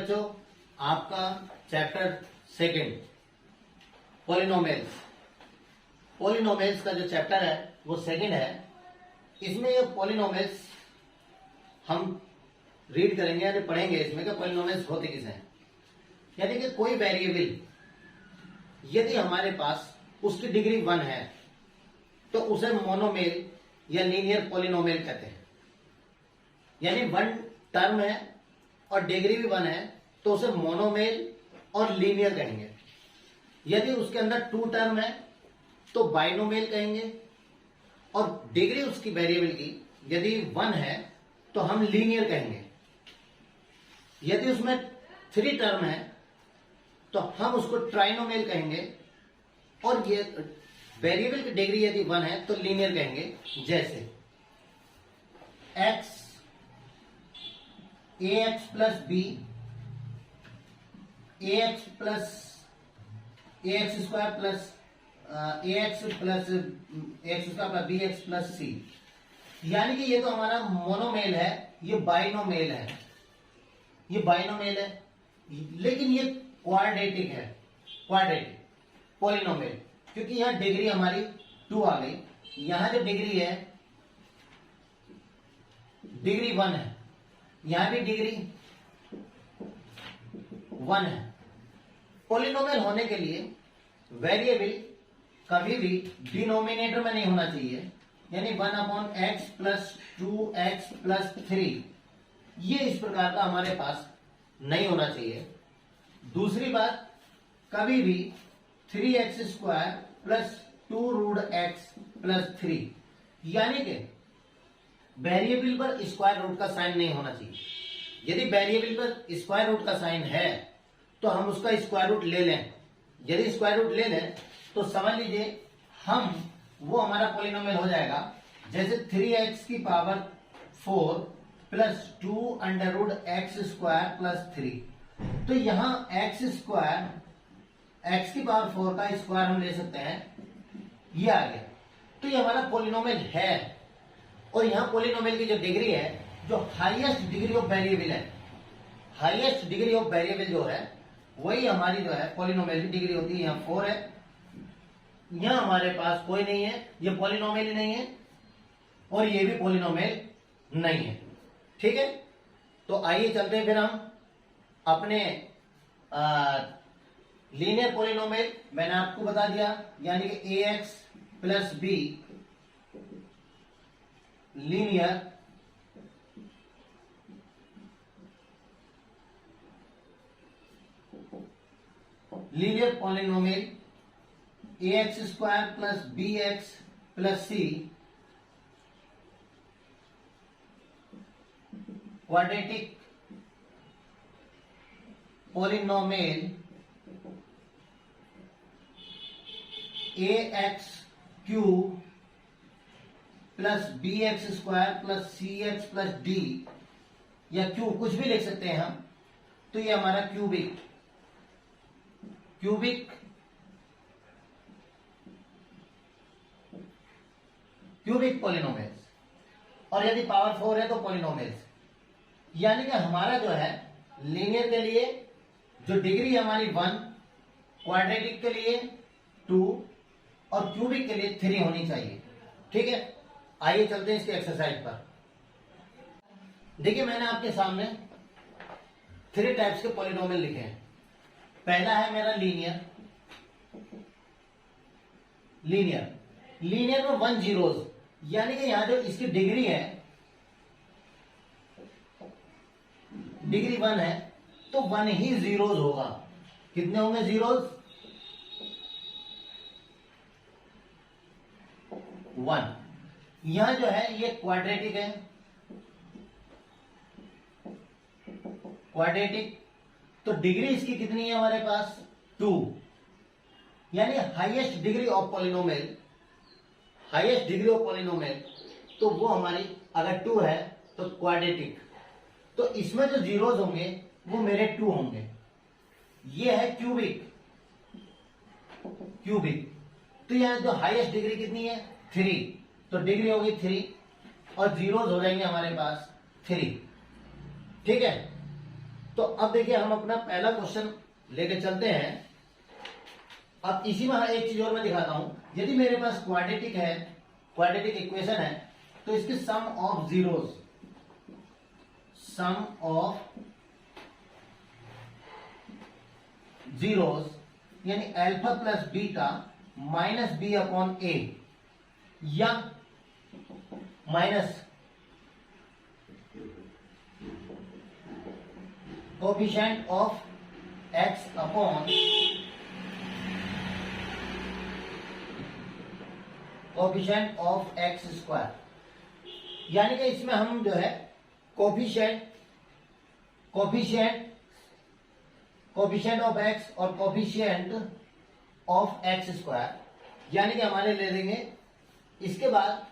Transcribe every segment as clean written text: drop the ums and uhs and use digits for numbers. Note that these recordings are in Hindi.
बच्चों, आपका चैप्टर सेकंड पॉलिनोमियल्स। पॉलिनोमियल्स का जो चैप्टर है वो सेकंड है। इसमें ये पॉलिनोमियल्स हम रीड करेंगे यानी पढ़ेंगे इसमें कि पॉलिनोमियल्स होते किसे हैं। यानी कि कोई वेरिएबल यदि हमारे पास उसकी डिग्री 1 है तो उसे मोनोमियल या लीनियर पॉलिनोमियल कहते हैं। यानी 1 टर्म है और डिग्री भी 1 है तो उसे मोनोमियल और लीनियर कहेंगे। यदि उसके अंदर 2 टर्म है तो बाइनोमियल कहेंगे और डिग्री उसकी वेरिएबल की यदि 1 है तो हम लीनियर कहेंगे। यदि उसमें 3 टर्म है तो हम उसको ट्राइनोमियल कहेंगे और ये वेरिएबल की डिग्री यदि 1 है तो लीनियर कहेंगे। जैसे x ax plus B ax plus ax square plus ax plus x square plus B x plus C. यानी कि ये तो हमारा मोनोमेल है, ये बाइनोमेल है, ये बाइनोमेल है, लेकिन ये क्वाड्रेटिक है, क्वाड्रेटिक पॉलिनोमियल, क्योंकि यहां डिग्री हमारी 2 आ गई। यहां जो डिग्री है डिग्री 1 है, यहां भी डिग्री 1 है। पॉलिनोमियल होने के लिए वेरिएबल कभी भी डिनोमिनेटर में नहीं होना चाहिए। यानी 1/x प्लस 2x प्लस 3 ये इस प्रकार का हमारे पास नहीं होना चाहिए। दूसरी बात, कभी भी 3x square plus 2 root x plus 3 यानी कि वेरिएबल पर स्क्वायर रूट का साइन नहीं होना चाहिए। यदि वेरिएबल पर स्क्वायर रूट का साइन है तो हम उसका स्क्वायर रूट ले लें। यदि स्क्वायर रूट ले लें तो समझ लीजिए हम वो हमारा पॉलिनोमियल हो जाएगा। जैसे 3x की power 4 plus 2 under root x square plus 3। तो यहां x स्क्वायर x की पावर 4 का स्क्वायर हम ले सकते हैं, ये आ गया। तो ये हमारा पॉलिनोमियल है और यहां पॉलिनोमियल की जो डिग्री है, जो हाईएस्ट डिग्री ऑफ वेरिएबल है, हाईएस्ट डिग्री ऑफ वेरिएबल जो है वही हमारी जो है पॉलिनोमियल की डिग्री होती है। यहां 4 है, यहां हमारे पास कोई नहीं है, ये पॉलिनोमियल ही नहीं है और ये भी पॉलिनोमियल नहीं है। ठीक है, तो आइए चलते हैं फिर हम अपने लीनियर पॉलिनोमियल। मैंने आपको बता दिया, यानी कि ax plus b linear polynomial ax square plus B x plus c quadratic polynomial ax cube plus B x square plus c x plus d, या क्यूब कुछ भी लिख सकते हैं हम। तो ये हमारा क्यूबिक पॉलिनोमियल्स। और यदि पावर 4 है तो पॉलिनोमियल्स। यानी कि हमारा जो है लीनियर के लिए जो डिग्री हमारी 1, क्वाड्रेटिक के लिए 2 और क्यूबिक के लिए 3 होनी चाहिए। ठीक है, आइए चलते हैं इसके एक्सरसाइज पर। देखिए, मैंने आपके सामने 3 टाइप्स के पॉलिनोमियल लिखे हैं। पहला है मेरा लीनियर में 1 जीरोस, यानी कि यहां जो इसकी डिग्री है डिग्री 1 है तो 1 ही जीरोस होगा। कितने होंगे जीरोस? 1। यहां जो है ये क्वाड्रेटिक है, क्वाड्रेटिक तो डिग्री इसकी कितनी है हमारे पास? 2। यानी हाईएस्ट डिग्री ऑफ पॉलिनोमियल, तो वो हमारी अगर 2 है तो क्वाड्रेटिक, तो इसमें जो जीरोस होंगे वो मेरे 2 होंगे। ये है क्यूबिक, तो यहां जो हाईएस्ट डिग्री कितनी है? 3, तो डिग्री होगी 3 और जीरोस हो जाएंगे हमारे पास 3। ठीक है, तो अब देखिए हम अपना पहला क्वेश्चन लेके चलते हैं। अब इसी में एक चीज और मैं दिखाता हूं। यदि मेरे पास क्वाड्रेटिक है, क्वाड्रेटिक इक्वेशन है, तो इसके sum of zeros, sum of zeros यानी alpha plus beta minus B upon A, या minus coefficient of x upon coefficient of x square, यानी कि इसमें हम जो है कोफिशिएंट ऑफ एक्स और कोफिशिएंट ऑफ एक्स स्क्वायर, यानी कि हमारे ले लेंगे। इसके बाद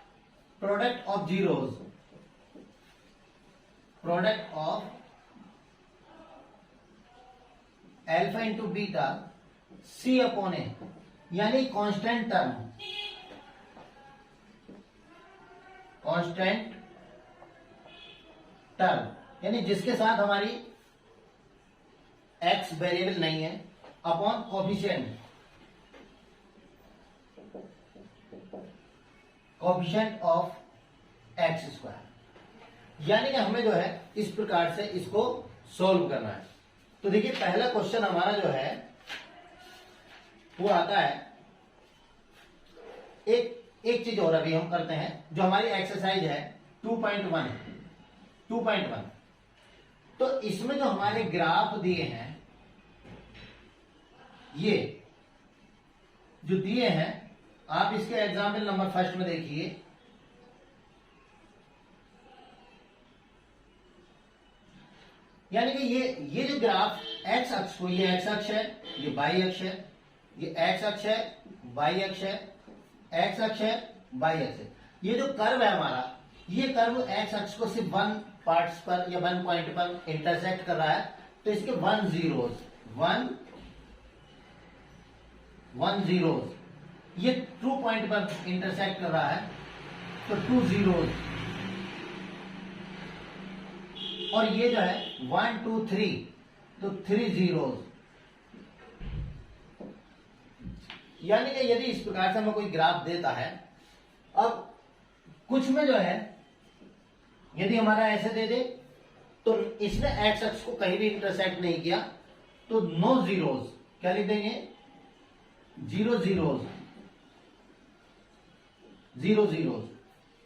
product of zeros, product of alpha into beta C upon A, यानी कांस्टेंट टर्म, कांस्टेंट टर्म यानी जिसके साथ हमारी एक्स वेरिएबल नहीं है, upon coefficient of x square, यानी कि हमें जो है इस प्रकार से इसको सॉल्व करना है। तो देखिए पहला क्वेश्चन हमारा जो है वो आता है, एक चीज और अभी हम करते हैं, जो हमारी एक्सरसाइज है 2.1, तो इसमें जो हमारे ग्राफ दिए हैं, ये जो दिए हैं, आप इसके एग्जाम्पल नंबर फर्स्ट में देखिए। यानी कि ये जो ग्राफ एक्स अक्ष को, ये एक्स अक्ष है, ये वाई अक्ष है, ये एक्स अक्ष है, वाई अक्ष है, एक्स अक्ष है, वाई अक्ष है। ये जो कर्व है हमारा, ये कर्व एक्स अक्ष को सिर्फ वन पार्ट्स पर या वन पॉइंट पर इंटरसेक्ट कर रहा है, तो इसके वन जीरोस, ये 2 पॉइंट पर इंटरसेक्ट कर रहा है, तो 2 जीरोस, और ये जो है 1 2 3, तो 3 जीरोस। यानी कि यदि इस प्रकार से हमें कोई ग्राफ देता है, अब कुछ में जो है यदि हमारा ऐसे दे दे, तो इसने एक्स अक्ष को कहीं भी इंटरसेक्ट नहीं किया, तो नो जीरोस, क्या लिख देंगे, 0 जीरोस, 0 जीरोस।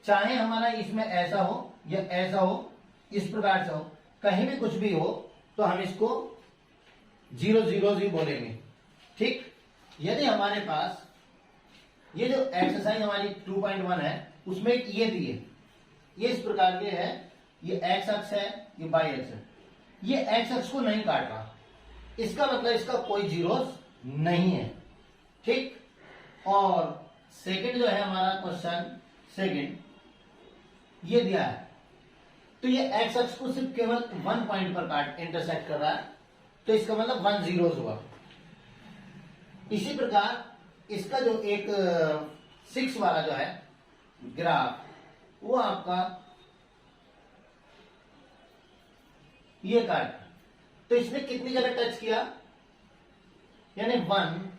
चाहे हमारा इसमें ऐसा हो या ऐसा हो, इस प्रकार से हो, कहीं भी कुछ भी हो, तो हम इसको 0 जीरोस ही बोलेंगे। ठीक। यदि हमारे पास ये जो एक्सरसाइज हमारी 2.1 है, उसमें एक ये दिए, ये इस प्रकार के है, ये एक्स अक्ष है, ये वाई अक्ष है, ये एक्स अक्ष को नहीं काट रहा, इसका मतलब इसका कोई जीरोस नहीं है। ठीक। और सेकंड जो है हमारा क्वेश्चन सेकंड, ये दिया है, तो ये एक्स अक्ष को सिर्फ केवल 1 पॉइंट पर इंटरसेक्ट कर रहा है, तो इसका मतलब 1 जीरोस हुआ। इसी प्रकार इसका जो एक 6 वाला जो है ग्राफ, वो आपका ये काट, तो इसने कितनी जगह टच किया, यानी 1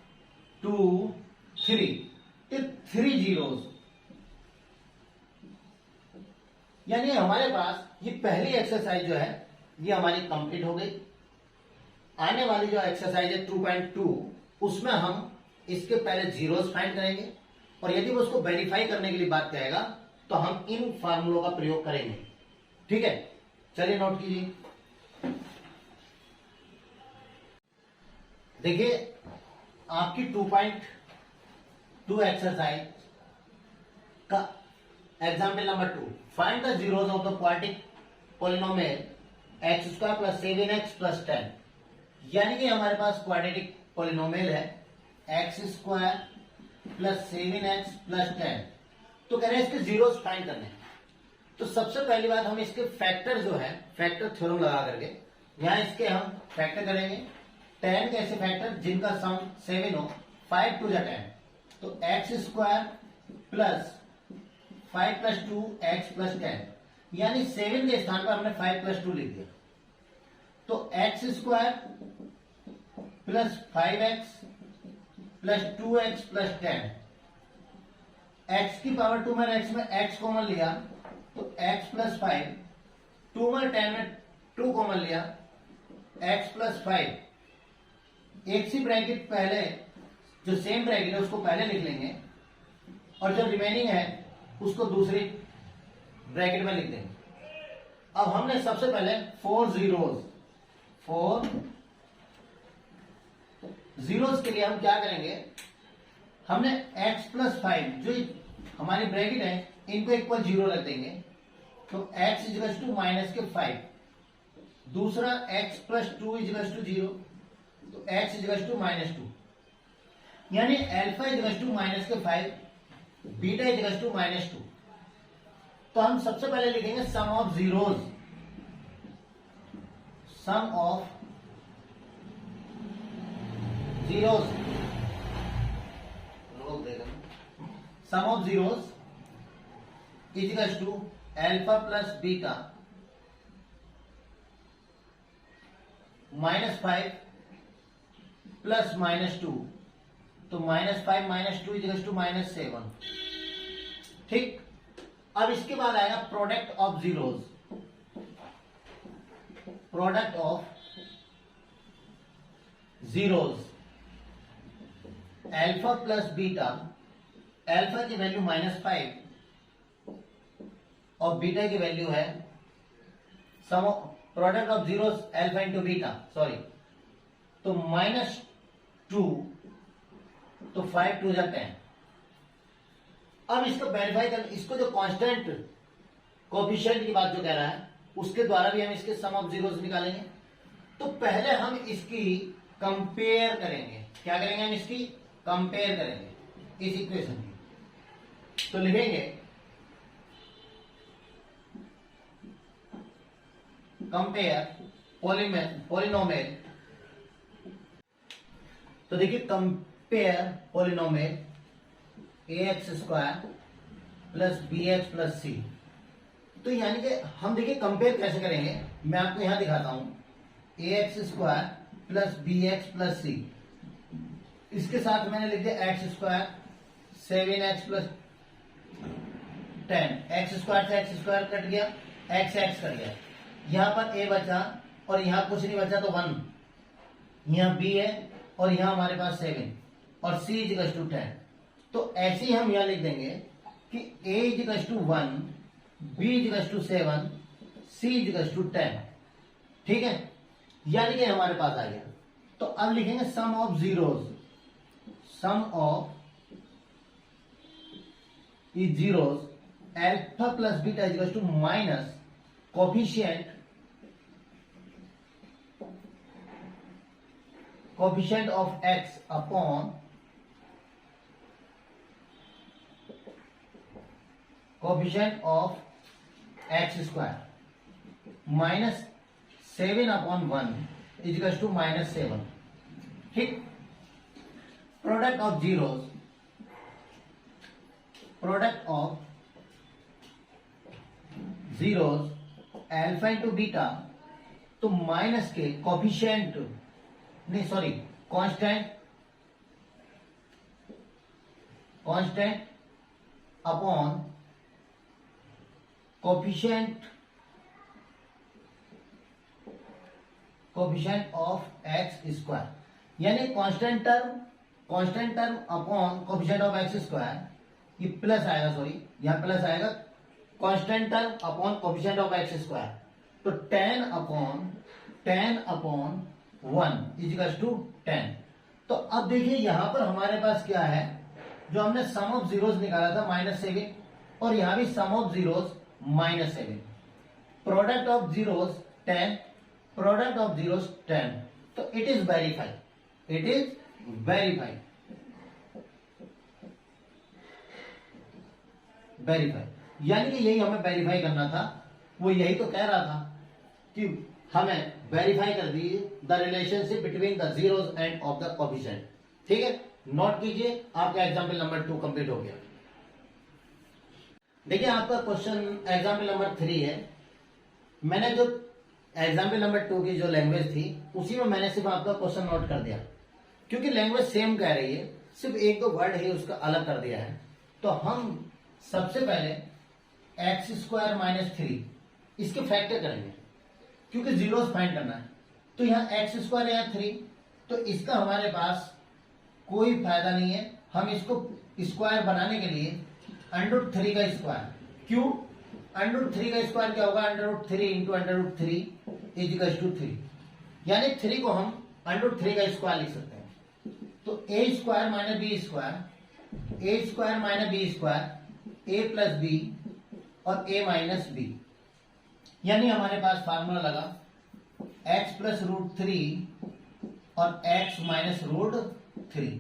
2 3, तो 3 जीरोस। यानी हमारे पास ये पहली एक्सरसाइज जो है ये हमारी कंप्लीट हो गई। आने वाली जो एक्सरसाइज है 2.2, उसमें हम इसके पहले जीरोस फाइंड करेंगे, और यदि वो उसको वेरीफाई करने के लिए बात कहेगा, तो हम इन फार्मूलों का प्रयोग करेंगे। ठीक है, चलिए नोट कीजिए। देखिए आपकी 2.2 एक्सरसाइज का example number 2, find the zeros of the quadratic polynomial x square plus 7x plus 10। यानी कि हमारे पास क्वाड्रेटिक पॉलिनोमियल है x square plus 7x plus 10, तो कह रहे हैं इसके जीरोस फाइंड करने। तो सबसे पहली बात, हम इसके फैक्टर जो है, फैक्टर थ्योरम लगा करके यहां इसके हम फैक्टर करेंगे। 10 के ऐसे फैक्टर जिनका सम 7 हो, 5 2 जा 10, तो x square plus 5 plus 2 x plus 10, यानी 7 के स्थान पर हमने 5 प्लस 2 लिख दिया। तो x square plus 5x plus 2x plus 10, x की पावर 2 में x में x कॉमन लिया तो x प्लस 5, 2 में 10 में 2 कॉमन लिया x प्लस 5, एक सी ब्रैकेट पहले जो सेम ब्रैकेट है उसको पहले लिख लेंगे और जो रिमेनिंग है उसको दूसरी ब्रैकेट में लिख देंगे। अब हमने सबसे पहले 4 जीरोस के लिए हम क्या करेंगे, हमने x प्लस 5 जो हमारी ब्रैकेट है इनको इक्वल 0 रख देंगे तो x इजिकल्स टू माइनस के 5, दूसरा x प्लस 2 इजिकल्स टू 0 तो x इजिकल्स टू माइनस 2, यानी अल्फा इजिकल्स टू माइनस के 5, बीटा इजिकल्स टू माइनस 2। तो हम सबसे पहले लिखेंगे sum of zeros, sum of zeros, sum of zeros equals to alpha plus beta -5 plus -2 तो -5 -2 इजिकल्स टू -7। ठीक, अब इसके बाद आएगा product of zeros, product of zeros alpha plus beta, alpha की वैल्यू -5 और बीटा की वैल्यू है sum product of zeros alpha into beta, sorry, तो -2 तो 5 2 10। अब इसको वेरीफाई कर, इसको जो कांस्टेंट कोएफिशिएंट की बात जो कह रहा है उसके द्वारा भी हम इसके सम ऑफ जीरोस निकालेंगे। तो पहले हम इसकी कंपेयर करेंगे, क्या करेंगे, हम इसकी कंपेयर करेंगे इस इक्वेशन की। तो लिखेंगे कंपेयर पॉलिनोमियल, तो देखिए compare polynomial ax square plus bx plus c। तो यानी कि हम देखिए कंपेयर कैसे करेंगे, मैं आपको यहां दिखाता हूं ax square plus bx plus c, इसके साथ मैंने लिख दिया x square 7x plus 10, x square से एक्स स्क्वायर कट गया, एक्स एक्स कट गया, यहां पर a बचा और यहां कुछ नहीं बचा तो 1, यहां b है और यहां हमारे पास 7 और c इजिकल्स टू 10। तो ऐसे ही हम यहां लिख देंगे कि a equals to 1, b equals to 7, c equals to 10। ठीक है, यानी कि हमारे पास आ गया। तो अब लिखेंगे sum of zeros, sum of is zeros alpha plus beta equals to minus coefficient of x upon coefficient of x square -7 upon 1 equals to -7। ठीक, product of zeros, product of zeros alpha into beta, तो माइनस के कोफिशिएंट नहीं sorry constant upon coefficient of x square, यानी constant term upon coefficient of x square, ये प्लस आएगा, सॉरी यहां प्लस आएगा, constant term upon coefficient of x square, तो 10 अपॉन 1 इजिकल्स टू 10। तो अब देखिए यहां पर हमारे पास क्या है, जो हमने सम ऑफ जीरोस निकाला था -7 और यहां भी sum of zeros -7, product of zeros 10, product of zeros 10, तो इट इज वेरीफाइड, यानी कि यही हमें वेरीफाई करना था। वो यही तो कह रहा था कि हमें वेरीफाई कर दी the relationship between the zeros and of the coefficient. ठीक है, नोट कीजिए, आपका एग्जाम्पल नंबर 2 कंप्लीट हो गया। देखिए आपका क्वेश्चन एग्जाम्पल नंबर 3 है, मैंने जो एग्जाम्पल नंबर 2 की जो लैंग्वेज थी उसी में मैंने सिर्फ आपका क्वेश्चन नोट कर दिया, क्योंकि लैंग्वेज सेम कह रही है, सिर्फ एक दो वर्ड ही उसका अलग कर दिया है। तो हम सबसे पहले एक्स स्क्वायर माइनस 3 इसके फैक्टर करेंगे, क्योंकि जीरोस फाइंड करना है। तो यहाँ एक्स स्क्वायर या 3, तो इसका हमारे पास कोई फायदा नहीं है। हम इसको स्क्वायर बनाने के लिए √3 का स्क्वायर, क्यों √3 का स्क्वायर क्या होगा, √3 इंटू √3 इजिकल्स टू 3, यानी 3 को हम √3 का स्क्वायर लिख सकते हैं। तो a square minus b square, a square minus b square, a plus b और ए माइनस बी, यानी हमारे पास फार्मूला लगा x प्लस √3 और x माइनस √3।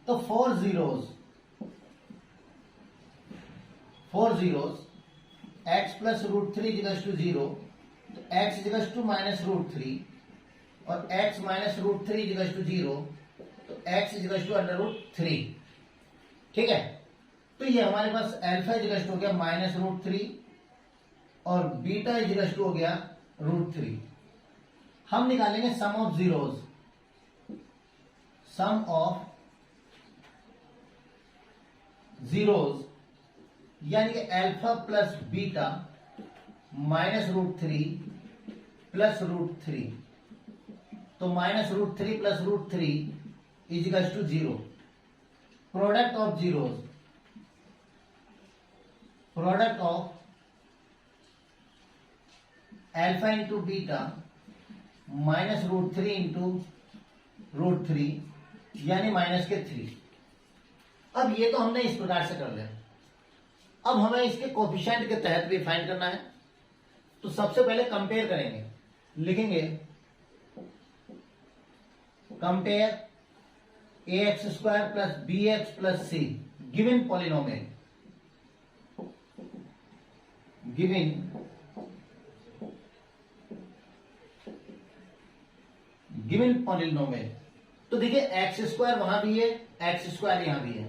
तो 4 zeros x plus √3 equals to 0, तो x इजिकल्स टू माइनस √3 और x माइनस √3 इजिकल्स टू 0, तो x इजिकल्स टू √3। ठीक है, तो ये हमारे पास अल्फा इजिकल्स टू हो गया माइनस √3 और बीटा इजिकल्स टू हो गया √3। हम निकालेंगे sum of zeros, sum of zeros, यानी कि alpha plus beta minus √3 plus √3, तो minus √3 plus √3 equals to 0। Product of zeros, product of alpha into beta minus √3 into √3, यानी माइनस के 3। अब ये तो हमने इस प्रकार से कर लिया। अब हमें इसके कोफिशिएंट के तहत भी फाइंड करना है। तो सबसे पहले कंपेयर करेंगे, लिखेंगे compare ax square plus bx plus c given polynomial, given polynomial. तो देखिए एक्स स्क्वायर वहां भी है, एक्स स्क्वायर यहां भी है,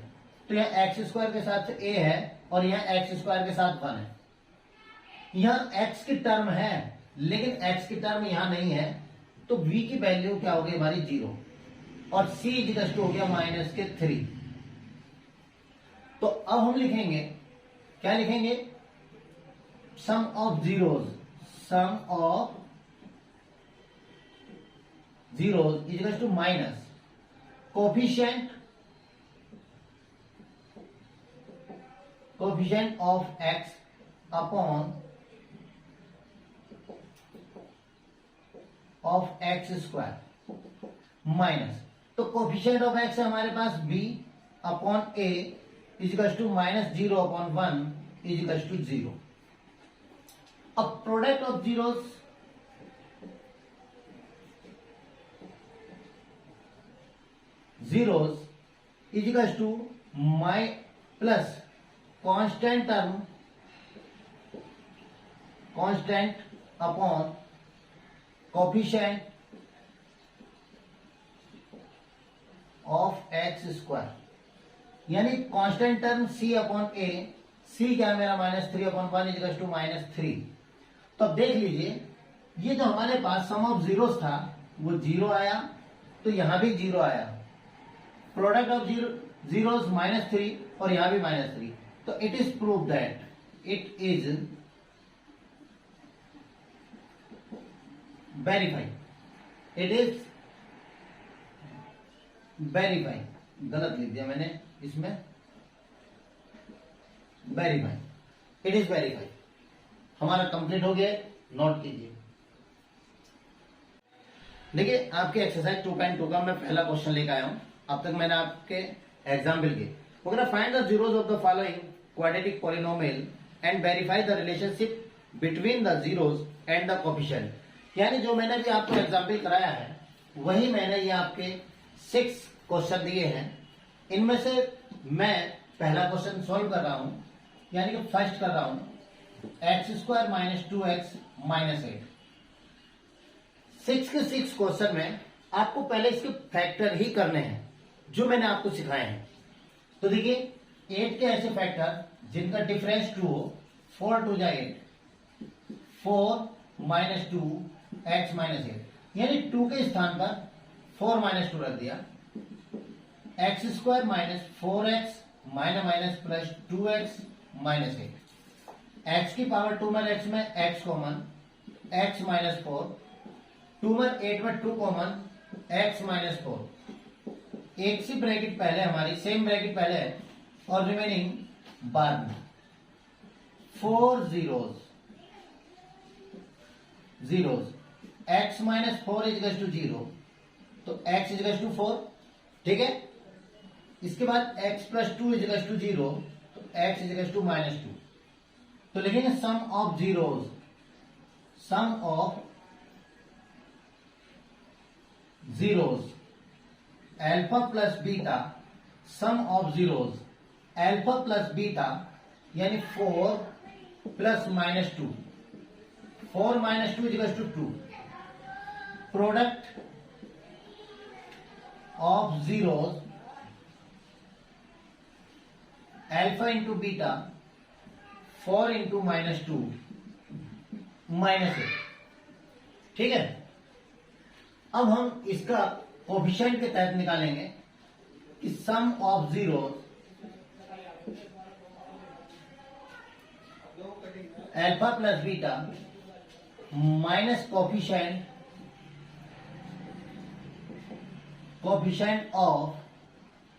तो यहाँ एक्स स्क्वायर के साथ a है और यहाँ एक्स स्क्वायर के साथ 1 है। यहाँ x की टर्म है लेकिन x की टर्म यहां नहीं है, तो v की वैल्यू क्या होगी हमारी 0 और c इक्वल टू हो गया माइनस के 3। तो अब हम लिखेंगे, क्या लिखेंगे, sum of zeros, sum of zeros equal to minus coefficient of x upon of x square minus, तो कोफिशिएंट ऑफ x है हमारे पास b upon a equals to minus 0 upon 1 equals to 0। अब product of zeros, zeros equals to माइ plus constant term, constant upon coefficient of x square, यानी constant term c upon a, c क्या है मेरा minus 3 upon 1 equals to minus 3। तो अब देख लीजिए, ये जो हमारे पास सम ऑफ जीरोस था वो 0 आया, तो यहां भी 0 आया। प्रोडक्ट ऑफ जीरोस माइनस 3 और यहां भी माइनस 3, तो it is prove that it is verify, it is verify, गलत लिख दिया मैंने इसमें, वेरीफाई, इट इज वेरीफाई। हमारा कंप्लीट हो गया, नोट कीजिए। देखिए आपके एक्सरसाइज 2.2 का मैं पहला क्वेश्चन लेकर आया हूं। अब तक मैंने आपके एग्जाम्पल के वगैरह find the zeros of the following quadratic polynomial and verify the relationship between the zeros and the coefficient, यानी जो मैंने भी आपको एग्जाम्पल कराया है वही मैंने ये आपके 6 क्वेश्चन दिए हैं। इनमें से मैं पहला क्वेश्चन सॉल्व कर रहा हूं, यानी कि फर्स्ट कर रहा हूं x square minus 2x minus 8। 6 के 6 क्वेश्चन में आपको पहले इसके फैक्टर ही करने हैं जो मैंने आपको सिखाए हैं। तो देखिए 8 के ऐसे फैक्टर जिनका डिफरेंस 2 हो, 4 2 जा 8, 4 माइनस 2 एक्स माइनस 8, यानी 2 के स्थान पर 4 माइनस 2 रख दिया। X square minus 4x minus minus plus 2x minus 8। X की पावर 2 में x में x कॉमन, x माइनस 4, 2 में 8 में 2 कॉमन, x माइनस 4। एक सी ब्रैकेट पहले हमारी, सेम ब्रैकेट पहले है और रिमेनिंग बाद में। 4 जीरोज, x माइनस 4 इजगस टू 0, तो x इजगस टू 4, ठीक है। इसके बाद x प्लस 2 इजगस टू 0, तो x इजगस टू माइनस 2। तो लिखेंगे sum of zeros, sum of zeros alpha plus beta, sum of zeros alpha plus beta, यानी 4 plus minus 2, 4 minus 2 equals to 2। Product of zeros alpha into beta, 4 into minus 2 minus 8, ठीक है। अब हम इसका कोफिशिएंट के तहत निकालेंगे कि sum of zeros alpha plus beta minus coefficient of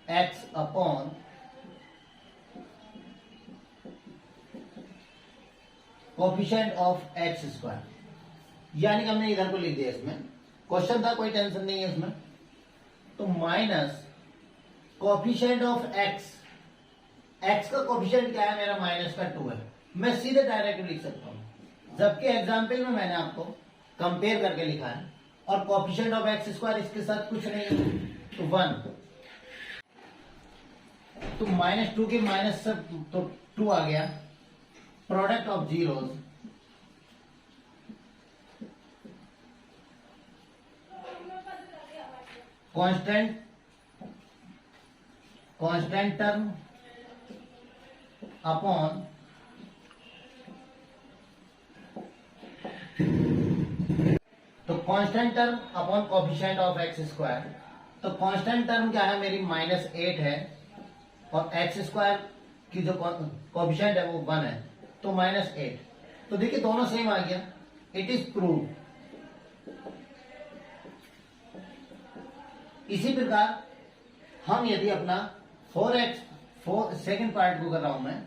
x upon coefficient of x square, यानी कि हमने इधर को लिख दिया। इसमें क्वेश्चन था, कोई टेंशन नहीं है इसमें। तो minus coefficient of x, x का कोफिशिएंट क्या है मेरा, माइनस का 2 है। मैं सीधे डायरेक्ट लिख सकता हूं, जबकि एग्जाम्पल में मैंने आपको कंपेयर करके लिखा है और कोफिशिएंट ऑफ एक्स स्क्वायर इसके साथ कुछ नहीं है, तो 1। तो माइनस 2 के माइनस से तो 2 आ गया। Product of zeros constant term upon तो constant term upon coefficient of x square. तो कांस्टेंट टर्म क्या है मेरी, माइनस 8 है, और एक्स स्क्वायर की जो कोफिशिएंट है वो 1 है, तो माइनस 8। तो देखिए दोनों सेम आ गया। It is prove. इसी प्रकार हम यदि अपना 4 सेकेंड पार्ट को कर रहा हूं मैं,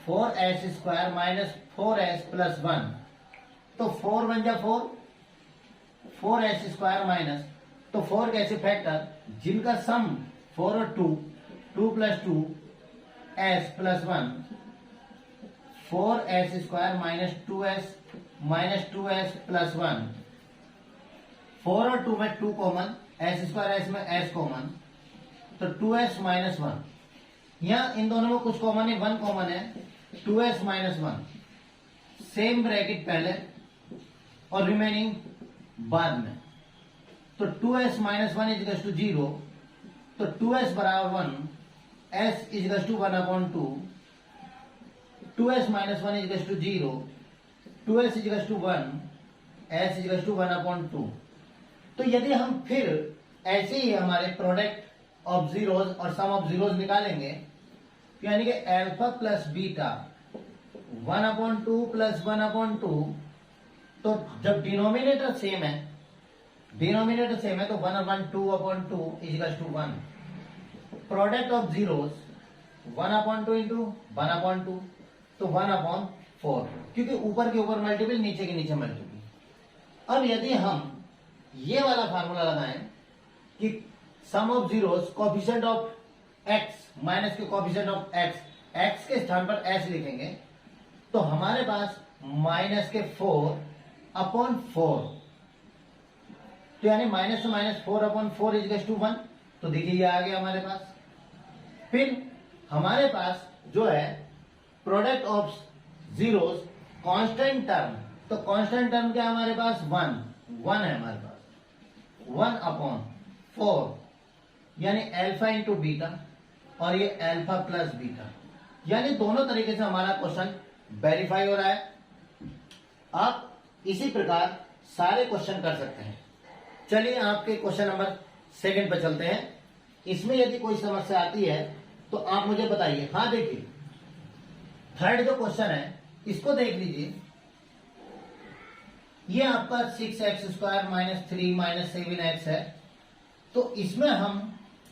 4s square minus 4s plus 1, तो 4 1 जा 4, 4s स्क्वायर माइनस, तो 4 कैसे फैक्टर जिनका सम 4 और 2, 2 plus 2 s plus 1, 4s square minus 2s plus 1, 4 और 2 में 2 कॉमन, एस स्क्वायर एस में एस कॉमन, तो 2s माइनस 1। यहां इन दोनों में कुछ कॉमन है, 1 कॉमन है, 2s माइनस 1। सेम ब्रैकेट पहले और रिमेनिंग बाद में। तो 2s माइनस 1 इजगस टू 0, तो 2s बराबर 1, s इजगस to 1/2, 2s minus 1 इजगस to 0, 2s इजगस to 1, s इजगस to 1/2। तो यदि हम फिर ऐसे ही हमारे प्रोडक्ट ऑफ जीरोज और सम ऑफ जीरोज निकालेंगे, तो यानी कि अल्फा प्लस बीटा 1/2 प्लस 1/2, तो जब डिनोमिनेटर सेम है, तो 1/2/2 इजगस to 1। Product of zeros 1/2 into 1/2, तो 1/4, क्योंकि ऊपर के ऊपर मल्टीपल, नीचे के नीचे मल्टीपल। अब यदि हम ये वाला फार्मूला लगाएं कि sum of zeros coefficient of x minus के कोफिशिएंट ऑफ एक्स, एक्स के स्थान पर एस लिखेंगे, तो हमारे पास माइनस के 4/4, तो यानी माइनस से माइनस 4/4 इजगस टू 1। तो देखिए ये आ गया हमारे पास। फिर हमारे पास जो है product of zeros constant term, तो कांस्टेंट टर्म क्या है हमारे पास, 1 है हमारे पास, 1/4, यानी अल्फा इंटू बीटा, और ये अल्फा प्लस बीटा, यानी दोनों तरीके से हमारा क्वेश्चन वेरीफाई हो रहा है। आप इसी प्रकार सारे क्वेश्चन कर सकते हैं। चलिए आपके क्वेश्चन नंबर 2 पे चलते हैं। इसमें यदि कोई समस्या आती है तो आप मुझे बताइए। हाँ देखिए, 3rd जो क्वेश्चन है इसको देख लीजिए। ये आपका 6x² - 3 - 7x है। तो इसमें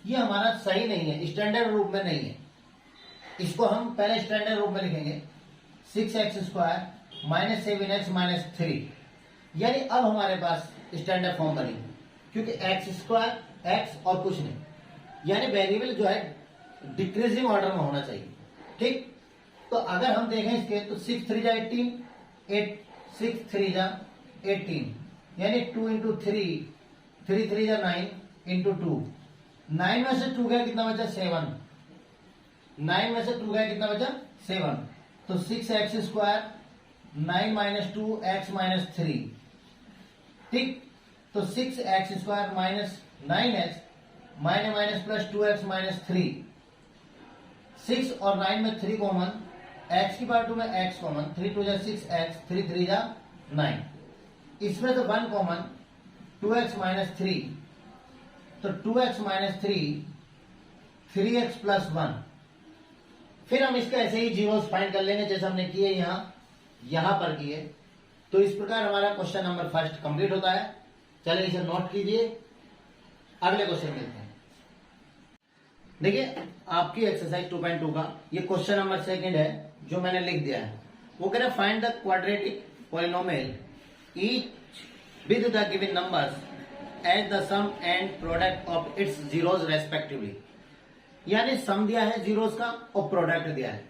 ये हमारा सही नहीं है, स्टैंडर्ड रूप में नहीं है। इसको हम पहले स्टैंडर्ड रूप में लिखेंगे 6x² - 7x - 3, यानी अब हमारे पास स्टैंडर्ड फॉर्म बनी, क्योंकि x² x और कुछ नहीं, यानी वेरिएबल जो है डिक्रीजिंग ऑर्डर में होना चाहिए। ठीक, तो अगर हम देखें इसके तो 6 3 जा 18, 6 3 जा 18, यानी 2 × 3, 3 3 जा 9 × 2, 9 में से 2 गया कितना बचा 7, 9 में से 2 गया कितना बचा 7, तो 6x², 9 - 2x - 3। ठीक, तो 6x² - 9x minus plus 2x - 3, 6 और 9 में 3 कॉमन, x की पावर 2 में x कॉमन, 3 2 जा 6x, 3 3 जा 9, इसमें तो 1 कॉमन, 2x - 3, तो 2x - 3, 3x + 1। फिर हम इसका ऐसे ही जीरोस फाइंड कर लेंगे जैसे हमने किए यहां पर किए। तो इस प्रकार हमारा क्वेश्चन नंबर 1 कंप्लीट होता है। चलिए इसे नोट कीजिए, अगले क्वेश्चन मिलते हैं। देखिए आपकी एक्सरसाइज 2.2 का ये क्वेश्चन नंबर 2 है जो मैंने लिख दिया है। वो कह रहा है find the quadratic polynomial each with the given numbers as the sum and product of its zeros respectively, यानी सम दिया है जीरोस का और प्रोडक्ट दिया है।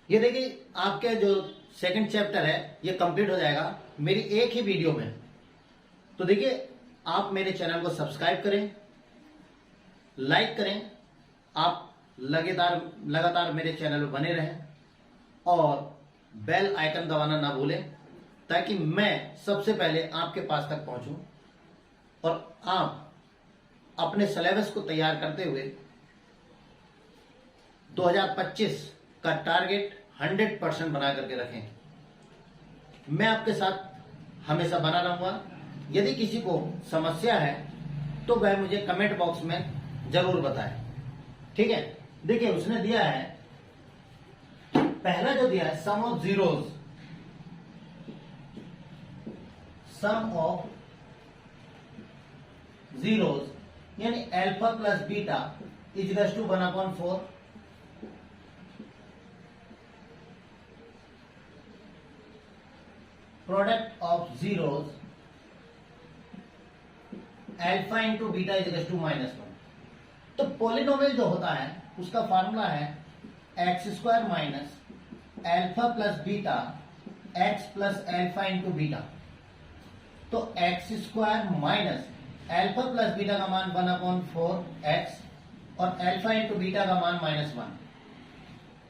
ये देखिए आपके जो 2nd चैप्टर है ये कंप्लीट हो जाएगा मेरी एक ही वीडियो में। तो देखिए आप मेरे चैनल को सब्सक्राइब करें, लाइक करें, आप लगातार मेरे चैनल पर बने रहें और बेल आइकन दबाना ना भूलें, ताकि मैं सबसे पहले आपके पास तक पहुंचूं और आप अपने सिलेबस को तैयार करते हुए 2025 का टारगेट 100% बना करके रखें। मैं आपके साथ हमेशा बना रहूंगा। यदि किसी को समस्या है तो वह मुझे कमेंट बॉक्स में जरूर बताएं। ठीक है, देखिए उसने दिया है, पहला जो दिया है sum of zeros, sum of zeros यानी alpha plus beta equals to 1/4, product of zeros alpha into beta equals to -1। तो पॉलिनोमियल जो होता है उसका फार्मूला है x² minus alpha plus beta x plus alpha into beta. तो x² minus alpha plus beta का मान 1/4x और अल्फा इंटू बीटा का मान -1।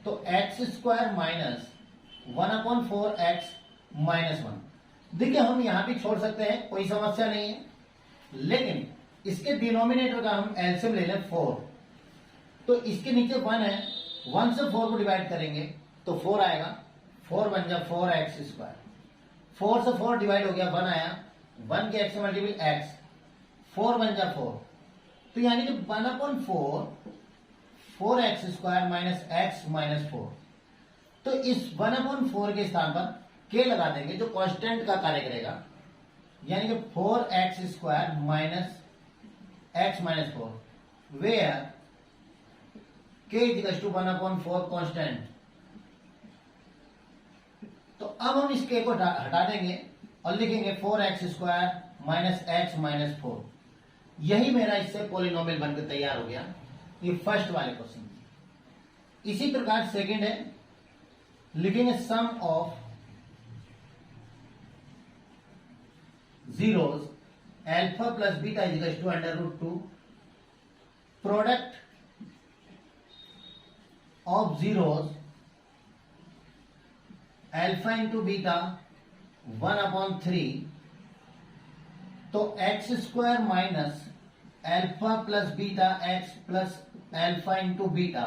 तो x² माइनस 1/4x -1। देखिए हम यहां भी छोड़ सकते हैं, कोई समस्या नहीं है, लेकिन इसके डिनोमिनेटर का हम एलसीएम ले लें 4। तो इसके नीचे 1 है, 1 से 4 को डिवाइड करेंगे तो 4 आएगा, 4 बन जा 4x², 4 से 4 डिवाइड हो गया 1 आया, 1 के x से मल्टीपल x, 4 बन जा 4। तो यानी कि 1/4 4x² माइनस x माइनस 4। तो इस 1/4 के स्थान पर k लगा देंगे जो कांस्टेंट का कार्य करेगा, यानी कि 4x² minus x minus 4, where k equals to 1/4 constant. तो अब हम इस k को हटा देंगे और लिखेंगे 4x² माइनस x माइनस 4। यही मेरा इससे पॉलिनोमियल बनकर तैयार हो गया। ये फर्स्ट वाले क्वेश्चन। इसी प्रकार सेकंड है, लिखेंगे sum of zeros alpha plus beta equals to √2, product of zeros alpha into beta 1/3। तो x² minus alpha plus beta x plus alpha into beta,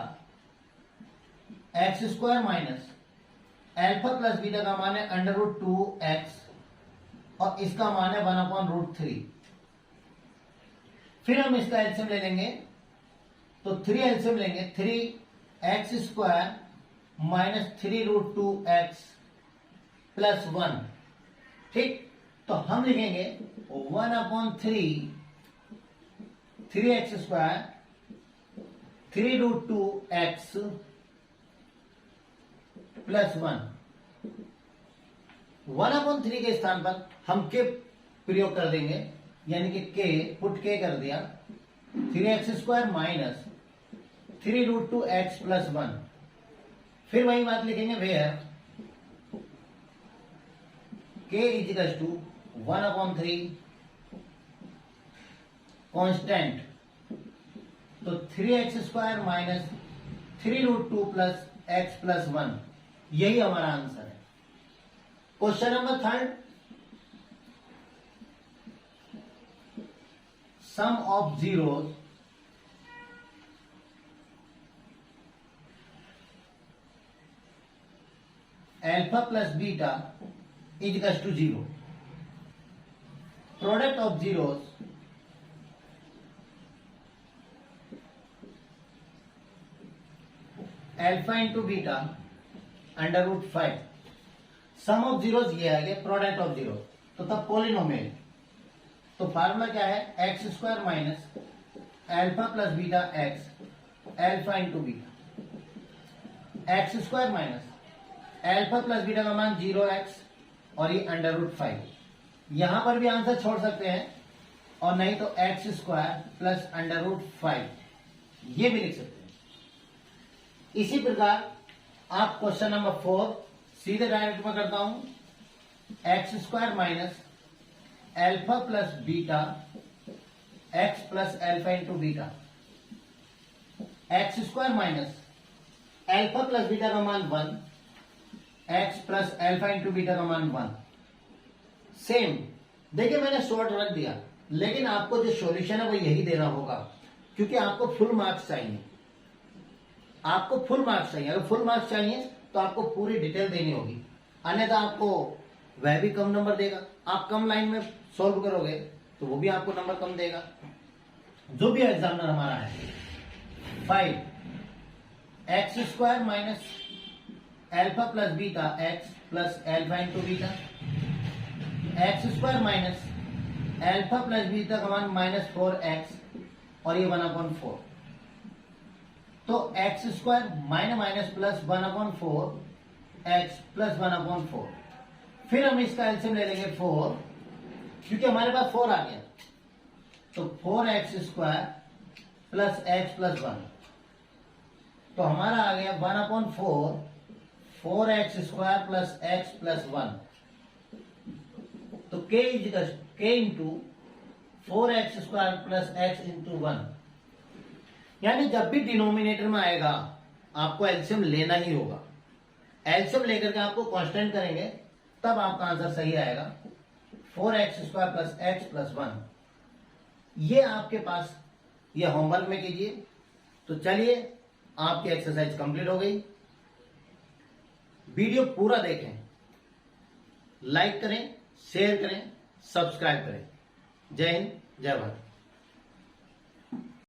x² minus alpha plus beta का मान है √2x और इसका मान है 1/√3। फिर हम इसका एलसीएम ले लेंगे, तो 3 एलसीएम लेंगे, 3x² माइनस 3√2x प्लस 1। ठीक, तो हम लिखेंगे 1/3 3x² 3√2x प्लस 1। 1/3 के स्थान पर हम के प्रयोग कर देंगे, यानी कि के पुट के कर दिया, 3x² माइनस 3√2x प्लस 1। फिर वही बात लिखेंगे, where k equals to 1/3 constant, तो 3x² minus 3√2 plus x plus 1, यही हमारा आंसर है। Question number 3, sum of zeros alpha plus beta equals to 0। Product of zeros alpha into beta √5। Sum of zeros ये आ गया, प्रोडक्ट ऑफ जीरो, तो तब पॉलिनोमियल। तो फार्मूला क्या है, x² minus alpha plus beta x alpha into beta, x² minus alpha plus beta का मान 0x और ये √5। यहां पर भी आंसर छोड़ सकते हैं, और नहीं तो x² प्लस √5 ये भी लिख सकते हैं। इसी प्रकार आप क्वेश्चन नंबर 4 सीधे डायरेक्ट में करता हूं, x² minus alpha plus beta x plus alpha into beta, x² minus alpha plus beta का मान 1, x plus alpha into beta का मान 1। सेम, देखिए मैंने शॉर्ट रख दिया, लेकिन आपको जो सॉल्यूशन है वो यही देना होगा, क्योंकि आपको फुल मार्क्स चाहिए। आपको फुल मार्क्स चाहिए, अगर फुल मार्क्स चाहिए तो आपको पूरी डिटेल देनी होगी, अन्यथा आपको वह भी कम नंबर देगा। आप कम लाइन में सॉल्व करोगे तो वो भी आपको नंबर कम देगा। जो भी एग्जामिनर हमारा है, 5 x² minus alpha plus beta x plus alpha into beta, x² minus alpha plus beta का मान -4x और ये 1/4। तो x² minus plus 1/4 x plus 1/4। फिर हम इसका एलसीएम ले लेंगे 4, क्योंकि हमारे पास 4 आ गया, तो 4x² प्लस x प्लस 1, तो हमारा आ गया 1/4 4x² प्लस x प्लस 1। तो k into 4x² plus x into 1, यानी जब भी डिनोमिनेटर में आएगा आपको एलसीएम लेना ही होगा। एलसीएम लेकर के आपको कांस्टेंट करेंगे, तब आपका आंसर सही आएगा, 4x² प्लस x प्लस 1। ये आपके पास, ये होमवर्क में कीजिए। तो चलिए, आपकी एक्सरसाइज कंप्लीट हो गई। वीडियो पूरा देखें, लाइक करें, शेयर करें, सब्सक्राइब करें। जय हिंद, जय भारत।